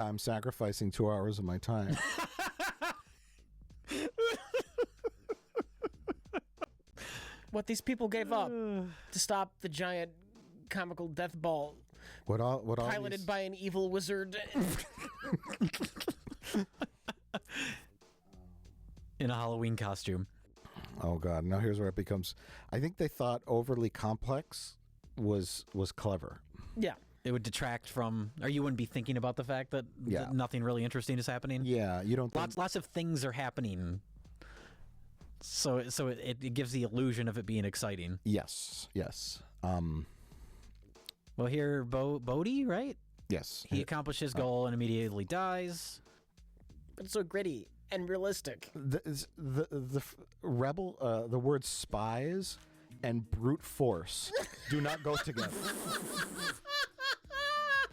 I'm sacrificing 2 hours of my time. What these people gave up to stop the giant comical death ball piloted by an evil wizard. In a Halloween costume. Oh, God. Now here's where it becomes... I think they thought overly complex was clever. Yeah. It would detract from... Or you wouldn't be thinking about the fact that nothing really interesting is happening? Yeah, you don't... Lots of things are happening. So it gives the illusion of it being exciting. Yes. Well, here, Bodhi, right? Yes. He accomplished his goal and immediately dies. But it's so gritty and realistic. The rebel, the word spies and brute force do not go together.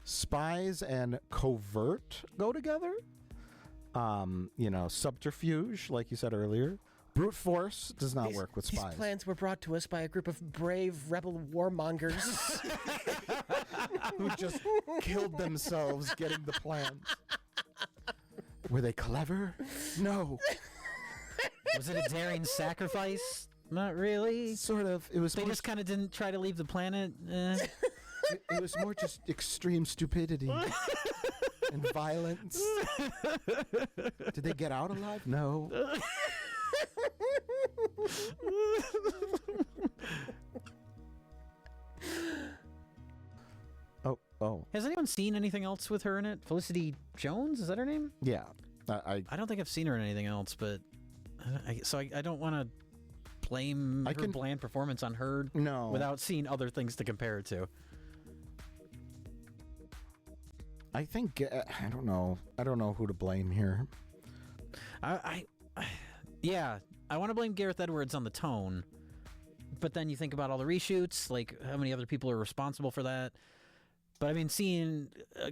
Spies and covert go together. Subterfuge, like you said earlier. Brute force does not work with spies. These plans were brought to us by a group of brave rebel warmongers who just killed themselves getting the plans. Were they clever? No. Was it a daring sacrifice? Not really. Sort of. It was. They just kind of didn't try to leave the planet. It was more just extreme stupidity and violence. Did they get out alive? No. Oh. Has anyone seen anything else with her in it? Felicity Jones? Is that her name? Yeah. I don't think I've seen her in anything else, but I don't want to blame her bland performance on her without seeing other things to compare it to. I think I don't know who to blame here. I want to blame Gareth Edwards on the tone, but then you think about all the reshoots, like how many other people are responsible for that. But I mean, seeing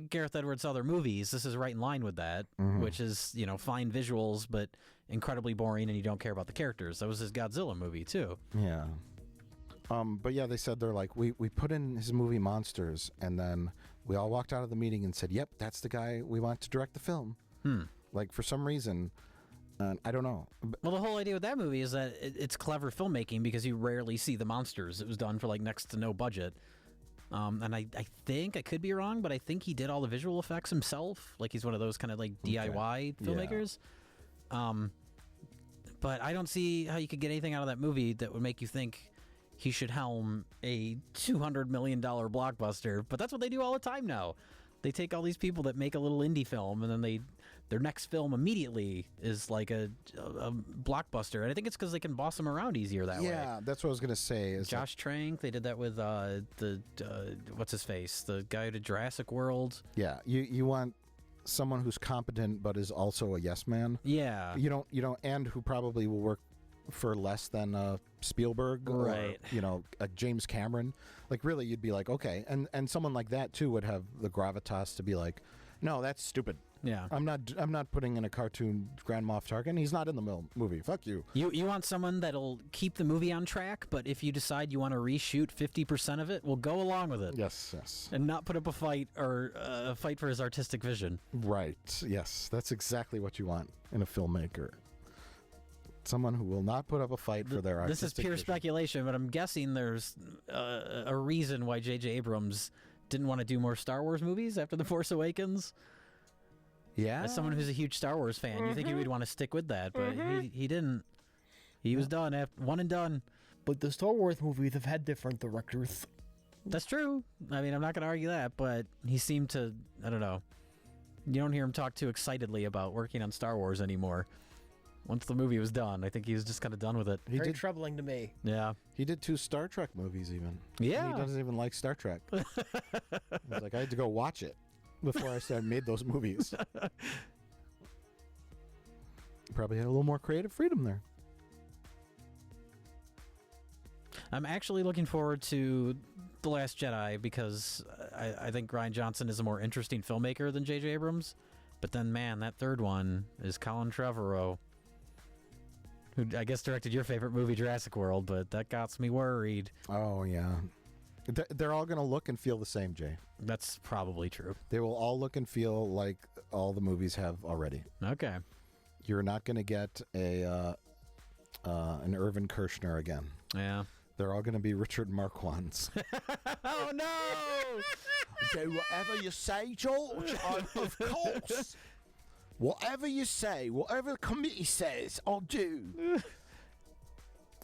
Gareth Edwards' other movies, this is right in line with that, which is, fine visuals, but incredibly boring, and you don't care about the characters. That was his Godzilla movie, too. Yeah. But yeah, they said they're like, we put in his movie Monsters, and then we all walked out of the meeting and said, yep, that's the guy we want to direct the film. Like, for some reason, I don't know. Well, the whole idea with that movie is that it's clever filmmaking because you rarely see the monsters. It was done for, like, next to no budget. And I think, I could be wrong, but I think he did all the visual effects himself. Like, he's one of those kind of, like, DIY filmmakers. Yeah. But I don't see how you could get anything out of that movie that would make you think he should helm a $200 million blockbuster. But that's what they do all the time now. They take all these people that make a little indie film, and then their next film immediately is like a blockbuster. And I think it's because they can boss them around easier that way. Yeah, that's what I was going to say. Josh Trank, they did that with what's his face? The guy who did Jurassic World. Yeah, you want someone who's competent but is also a yes man. Yeah. You don't, and who probably will work for less than Spielberg or a James Cameron. Like, really, you'd be like, okay, and someone like that too would have the gravitas to be like, no, that's stupid. Yeah, I'm not putting in a cartoon Grand Moff Tarkin. He's not in the movie. Fuck you. You want someone that'll keep the movie on track, but if you decide you want to reshoot 50% of it, we'll go along with it. Yes, and not put up a fight or a fight for his artistic vision. Right. Yes, that's exactly what you want in a filmmaker. Someone who will not put up a fight for their artistic This is pure vision. speculation, but I'm guessing there's a reason why J.J. Abrams didn't want to do more Star Wars movies after The Force Awakens. Yeah. As someone who's a huge Star Wars fan, you think he would want to stick with that, but he didn't. He was done, one and done. But the Star Wars movies have had different directors. That's true. I mean, I'm not going to argue that, but he seemed to, I don't know. You don't hear him talk too excitedly about working on Star Wars anymore. Once the movie was done, I think he was just kind of done with it. Very troubling to me. Yeah. He did 2 Star Trek movies even. Yeah. And he doesn't even like Star Trek. He was like, I had to go watch it before I made those movies. Probably had a little more creative freedom there. I'm actually looking forward to The Last Jedi because I think Rian Johnson is a more interesting filmmaker than J.J. Abrams. But then, man, that third one is Colin Trevorrow, who I guess directed your favorite movie, Jurassic World, but that got me worried. Oh, yeah. They're all going to look and feel the same, Jay. That's probably true. They will all look and feel like all the movies have already. Okay. You're not going to get an Irvin Kershner again. Yeah. They're all going to be Richard Marquands. Oh, no! Do whatever you say, George. Of course. Whatever you say, whatever the committee says, I'll do.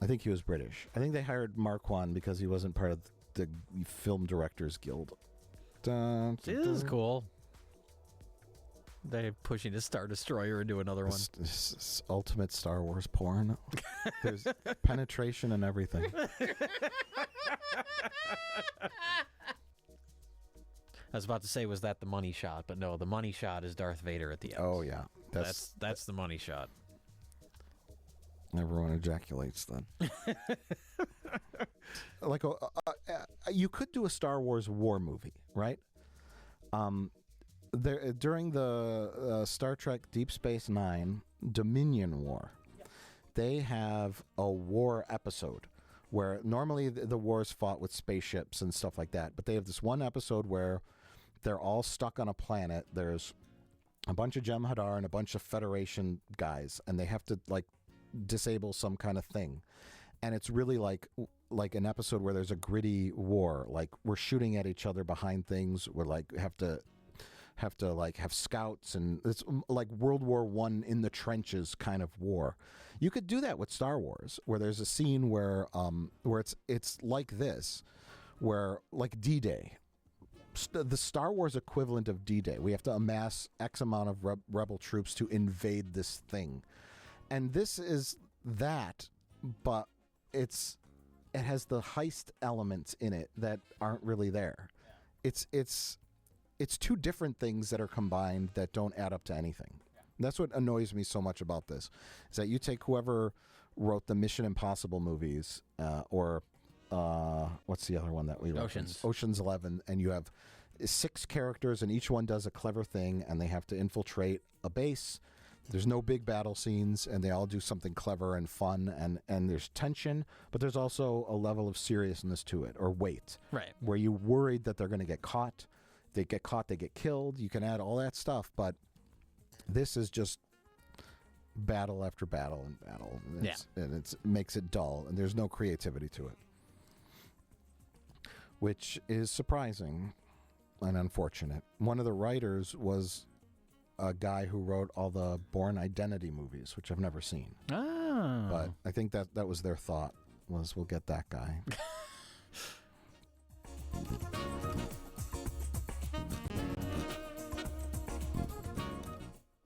I think he was British. I think they hired Marquand because he wasn't part of the Film Directors Guild. This is cool. They're pushing a Star Destroyer into another one. This ultimate Star Wars porn. There's penetration and everything. I was about to say, was that the money shot? But no, the money shot is Darth Vader at the end. Oh, yeah. That's the money shot. Everyone ejaculates then. Like, you could do a Star Wars war movie, right? During the Star Trek Deep Space Nine Dominion War, they have a war episode where normally the war is fought with spaceships and stuff like that, but they have this one episode where they're all stuck on a planet. There's a bunch of Jem'Hadar and a bunch of Federation guys, and they have to like disable some kind of thing. And it's really like an episode where there's a gritty war. Like we're shooting at each other behind things. We're like have to like have scouts, and it's like World War I in the trenches kind of war. You could do that with Star Wars, where there's a scene where it's like this, where like D-Day. The Star Wars equivalent of D-Day. We have to amass X amount of rebel troops to invade this thing. And this is that, but it has the heist elements in it that aren't really there. It's two different things that are combined that don't add up to anything. That's what annoys me so much about this, is that you take whoever wrote the Mission Impossible movies, or what's the other one that we referenced? Ocean's 11, and you have 6 characters, and each one does a clever thing, and they have to infiltrate a base. There's no big battle scenes, and they all do something clever and fun, and there's tension, but there's also a level of seriousness to it, or weight, right? Where you're worried that they're going to get caught. They get caught, they get killed. You can add all that stuff, but this is just battle after battle and battle, and it makes it dull, and there's no creativity to it, which is surprising and unfortunate. One of the writers was a guy who wrote all the Bourne Identity movies, which I've never seen. Oh. But I think that was their thought, was we'll get that guy.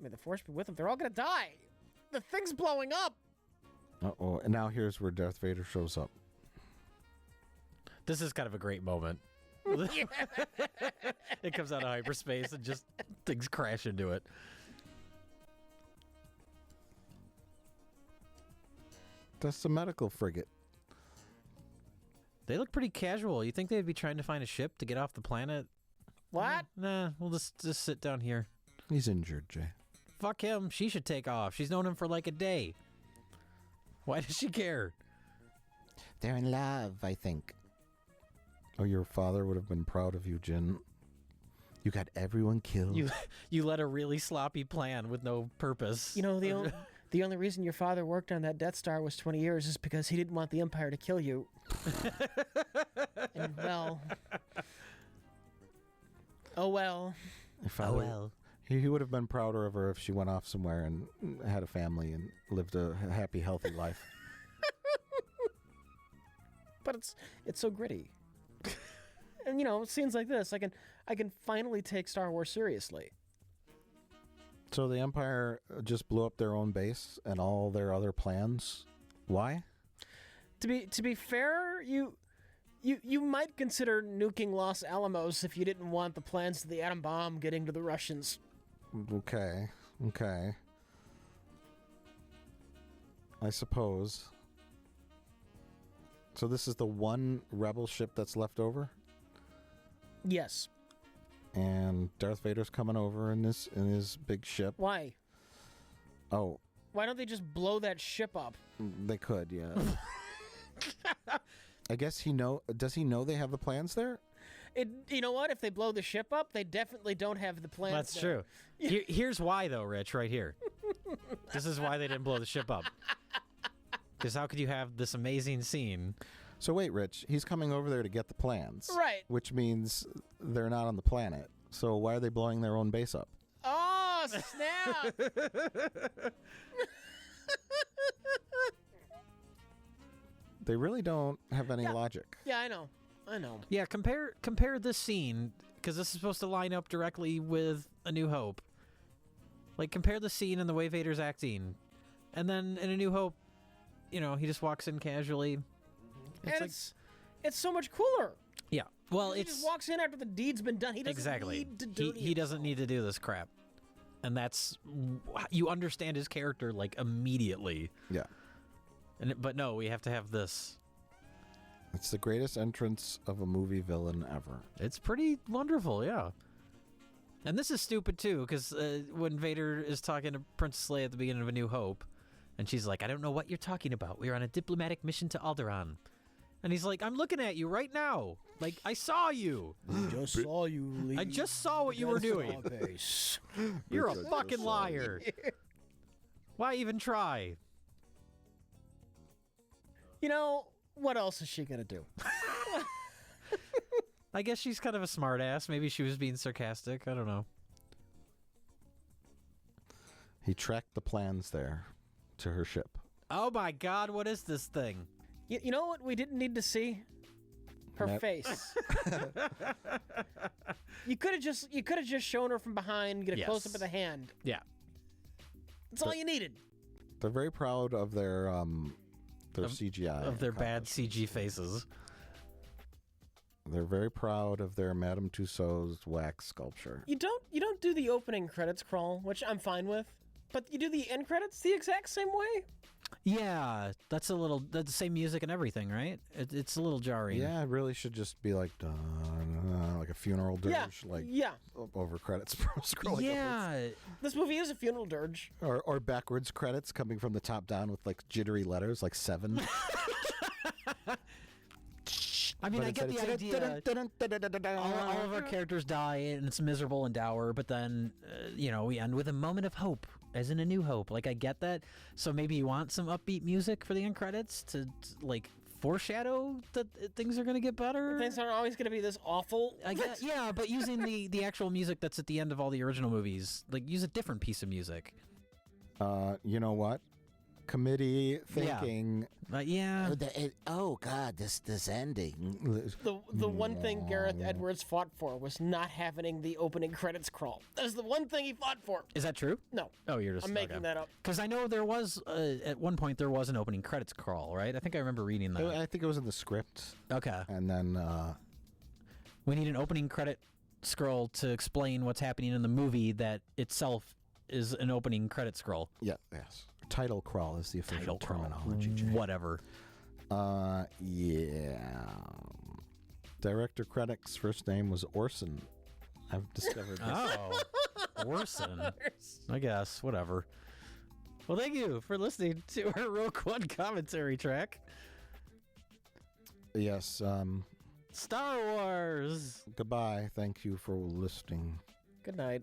May the Force be with them. They're all going to die. The thing's blowing up. Uh-oh. And now here's where Darth Vader shows up. This is kind of a great moment. It comes out of hyperspace and just things crash into it. That's the medical frigate. They look pretty casual. You think they'd be trying to find a ship to get off the planet? What? Nah, we'll just sit down here. He's injured, Jay. Fuck him. She should take off. She's known him for like a day. Why does she care? They're in love, I think. Oh, your father would have been proud of you, Jin. You got everyone killed. You led a really sloppy plan with no purpose. You know, the only reason your father worked on that Death Star was 20 years is because he didn't want the Empire to kill you. And, well... Oh, well. He would have been prouder of her if she went off somewhere and had a family and lived a happy, healthy life. But it's so gritty. And, you know, scenes like this, I can finally take Star Wars seriously. So the Empire just blew up their own base and all their other plans. Why? To be fair, you might consider nuking Los Alamos if you didn't want the plans to the atom bomb getting to the Russians. Okay. I suppose. So this is the one rebel ship that's left over? Yes. And Darth Vader's coming over in his big ship. Why? Oh. Why don't they just blow that ship up? They could, yeah. I guess does he know they have the plans there? You know what? If they blow the ship up, they definitely don't have the plans. That's there. true. Here's why, though, Rich, right here. This is why they didn't blow the ship up. Because how could you have this amazing scene? So wait, Rich, he's coming over there to get the plans. Right. Which means they're not on the planet. So why are they blowing their own base up? Oh, snap! They really don't have any logic. Yeah, I know. Yeah, compare this scene, because this is supposed to line up directly with A New Hope. Like, compare the scene and the way Vader's acting. And then in A New Hope, he just walks in casually. It's so much cooler. Yeah. Well, he just walks in after the deed's been done. He doesn't need to do He doesn't need to do this crap. And you understand his character, like, immediately. Yeah. But no, we have to have this. It's the greatest entrance of a movie villain ever. It's pretty wonderful, yeah. And this is stupid, too, because when Vader is talking to Princess Leia at the beginning of A New Hope, and she's like, I don't know what you're talking about. We're on a diplomatic mission to Alderaan. And he's like, I'm looking at you right now. Like, I saw you. I just saw you, Lee. I just saw what you were doing. You're a fucking liar. Why even try? What else is she going to do? I guess she's kind of a smartass. Maybe she was being sarcastic. I don't know. He tracked the plans there to her ship. Oh my God, what is this thing? You know what we didn't need to see? Her face. You could have just shown her from behind, get a close up of the hand. Yeah. That's all you needed. They're very proud of their CGI. Of their bad CG faces. They're very proud of their Madame Tussauds wax sculpture. You don't do the opening credits crawl, which I'm fine with, but you do the end credits the exact same way? Yeah, that's the same music and everything, right? It's a little jarring. Yeah, it really should just be like like a funeral dirge, over credits scrolling. Yeah, upwards. This movie is a funeral dirge, or backwards credits coming from the top down with like jittery letters, like 7. I mean, I get the idea. All of our characters die, and it's miserable and dour. But then, we end with a moment of hope, as in A New Hope. Like, I get that. So maybe you want some upbeat music for the end credits to like foreshadow that things are going to get better. Things aren't always going to be this awful. I guess, yeah, but using the actual music that's at the end of all the original movies, like use a different piece of music. You know what? Committee thinking. Yeah. Oh God, this ending. The one thing Gareth Edwards fought for was not having the opening credits crawl. That is the one thing he fought for. Is that true? No. Oh, you're just. I'm making that up. Because I know there was at one point there was an opening credits crawl, right? I think I remember reading that. I think it was in the script. Okay. And then we need an opening credit scroll to explain what's happening in the movie that itself is an opening credit scroll. Yeah. Yes. Title crawl is the official terminology. Whatever. Yeah. Director Credic's first name was Orson. I've discovered this. Oh, Orson. I guess. Whatever. Well, thank you for listening to our Rogue One commentary track. Yes. Star Wars. Goodbye. Thank you for listening. Good night.